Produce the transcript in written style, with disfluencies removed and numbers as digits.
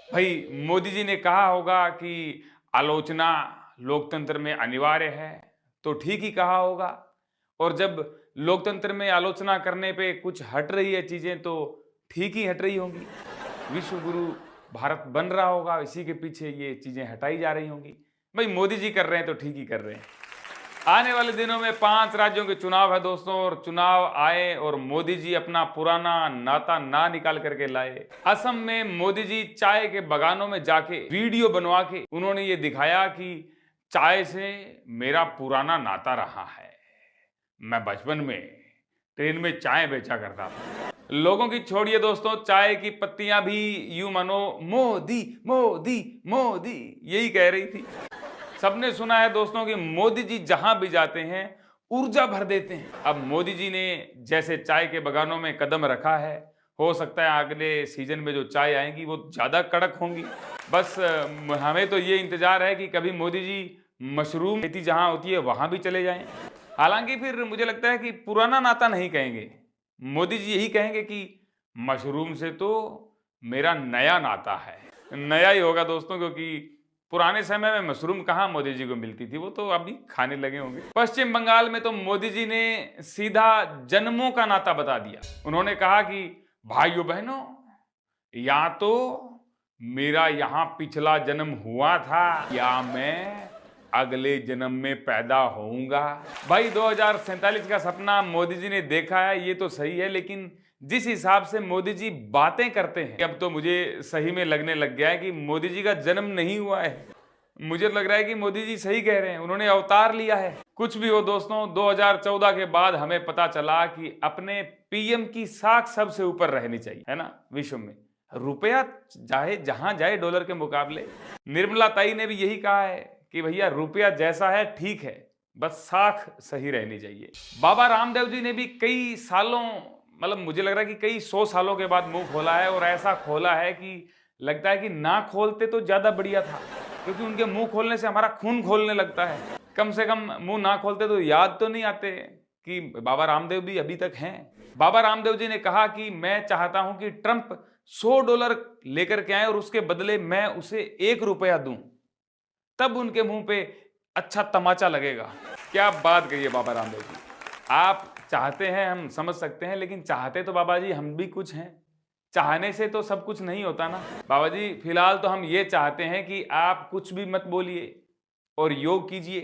भाई मोदी जी ने कहा होगा कि आलोचना लोकतंत्र में अनिवार्य है, तो ठीक ही कहा होगा। और जब लोकतंत्र में आलोचना करने पे कुछ हट रही है चीजें, तो ठीक ही हट रही होंगी। विश्व गुरु भारत बन रहा होगा, इसी के पीछे ये चीजें हटाई जा रही होंगी। भाई मोदी जी कर रहे हैं तो ठीक ही कर रहे हैं। आने वाले दिनों में 5 राज्यों के चुनाव है दोस्तों, और चुनाव आए और मोदी जी अपना पुराना नाता ना निकाल करके लाए। असम में मोदी जी चाय के बागानों में जाके वीडियो बनवा के उन्होंने ये दिखाया कि चाय से मेरा पुराना नाता रहा है। मैं बचपन में ट्रेन में चाय बेचा करता था। लोगों की छोड़िए दोस्तों, चाय की पत्तियां भी यूं मानो मोदी मोदी मोदी यही कह रही थी। सबने सुना है दोस्तों कि मोदी जी जहां भी जाते हैं ऊर्जा भर देते हैं। अब मोदी जी ने जैसे चाय के बागानों में कदम रखा है, हो सकता है अगले सीजन में जो चाय आएंगी वो ज्यादा कड़क होंगी। बस हमें तो ये इंतजार है कि कभी मोदी जी मशरूम खेती जहां होती है वहां भी चले जाएं। हालांकि फिर मुझे लगता है कि पुराना नाता नहीं कहेंगे, मोदी जी यही कहेंगे कि मशरूम से तो मेरा नया नाता है। नया ही होगा दोस्तों, क्योंकि पुराने समय में मशरूम कहाँ मोदी जी को मिलती थी, वो तो अभी खाने लगे होंगे। पश्चिम बंगाल में तो मोदी जी ने सीधा जन्मों का नाता बता दिया। उन्होंने कहा कि भाइयों बहनों, या तो मेरा यहाँ पिछला जन्म हुआ था या मैं अगले जन्म में पैदा होऊंगा। भाई 2047 का सपना मोदी जी ने देखा है, ये तो सही है, लेकिन जिस हिसाब से मोदी जी बातें करते हैं, अब तो मुझे सही में लगने लग गया है कि मोदी जी का जन्म नहीं हुआ है। मुझे लग रहा है कि मोदी जी सही कह रहे हैं, उन्होंने अवतार लिया है। कुछ भी हो दोस्तों, 2014 के बाद हमें पता चला कि अपने पीएम की साख सबसे ऊपर रहनी चाहिए, है ना। विश्व में रुपया चाहे जहां जाए डॉलर के मुकाबले। निर्मला ताई ने भी यही कहा है कि भैया रुपया जैसा है ठीक है, बस साख सही रहनी चाहिए। बाबा रामदेव जी ने भी कई सालों, मतलब मुझे लग रहा है कि कई 100 सालों के बाद मुंह खोला है, और ऐसा खोला है कि लगता है कि ना खोलते तो ज्यादा बढ़िया था, क्योंकि उनके मुंह खोलने से हमारा खून खोलने लगता है। कम से कम मुंह ना खोलते तो याद तो नहीं आते कि बाबा रामदेव भी अभी तक हैं। बाबा रामदेव जी ने कहा कि मैं चाहता हूं कि ट्रंप $100 लेकर के आए और उसके बदले मैं उसे $1 दूं, तब उनके मुंह पे अच्छा तमाचा लगेगा। क्या बात कही है बाबा रामदेव जी। आप चाहते हैं, हम समझ सकते हैं, लेकिन चाहते तो बाबा जी हम भी कुछ हैं। चाहने से तो सब कुछ नहीं होता ना बाबा जी। फिलहाल तो हम ये चाहते हैं कि आप कुछ भी मत बोलिए और योग कीजिए।